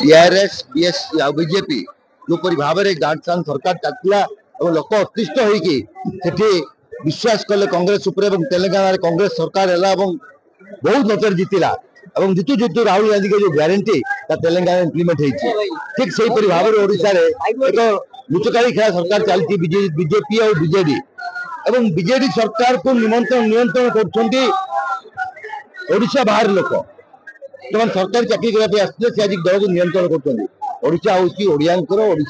TRS BS BJP जोपरी भाव में गांडसान सरकार चलता और लोक अतिष्ठ होती विश्वास कले कांग्रेस तेलंगाना कांग्रेस सरकार है बहुत नजर जीतला जितु जितु राहुल गांधी के जो ग्यारंटी तेलंगाना इम्प्लीमेंट ठीक से भाव में ओडिशा एक लुचकारी खेला सरकार चलती बीजेपी और बीजेडी एवं बीजेडी सरकार को नियंत्रण कर बाहर लोक जो सरकारी चाकरी करने आसते आज दल को नियंत्रण करोशा हूँ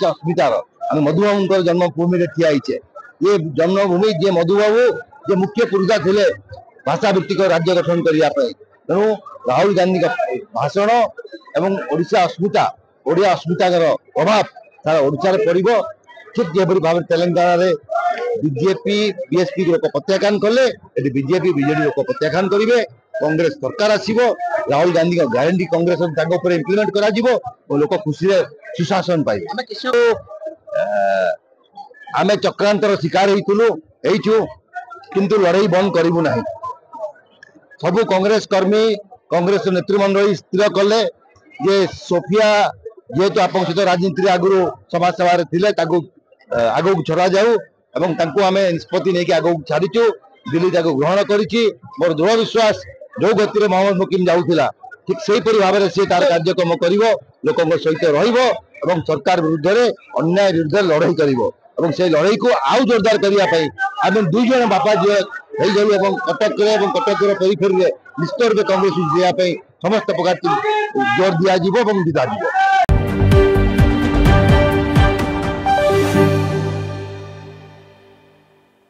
अस्मितार आम मधुबाबू जन्मभूमि में ठिया ये जन्मभूमि जे मधुबाबू जे मुख्य पुरुषा थे भाषा भित्तिक राज्य गठन करने तेणु राहुल गांधी का भाषण एवं ओडिशा अस्मिता ओडिया अस्मितार प्रभाव सारा ओडिशा पड़ो ठीक जेपरी भाव तेलंगाना रे बीजेपी बीएसपी लोक प्रत्याख्यान कले बीजेपी बीजेडी लोक प्रत्याख्यान करेंगे कांग्रेस सरकार आसो राहुल गांधी का ग्यारंटी कांग्रेस इम्प्लीमेंट कर लोक खुशी सुशासन पाइबे आमे चक्रांतर शिकार होइचु किंतु लड़ाई बंद करूँ ना सबु कांग्रेस कर्मी कांग्रेस नेतृमंडल स्थिर कले जे सोफिया जेहेतु आप सहित राजनीति आगु समाज सभा आग छड़ा जाऊ आम निष्पत्ति नहीं आग छाड़ीचु दिल्ली ग्रहण कर मोर दृढ़ विश्वास जो गति मोहम्मद मुकिम जाऊला ठीक से भाव में सी तार कार्यक्रम कर लोकों सहित सरकार विरुद्ध अन्याय विरुद्ध लड़ाई कर से लड़ाई को आउ जोरदार करने आम दुई जन बापा जी हो कटक कटक पेरिफेरी निश्चित रूप कांग्रेस समस्त प्रकार जोर दिज्व दिजा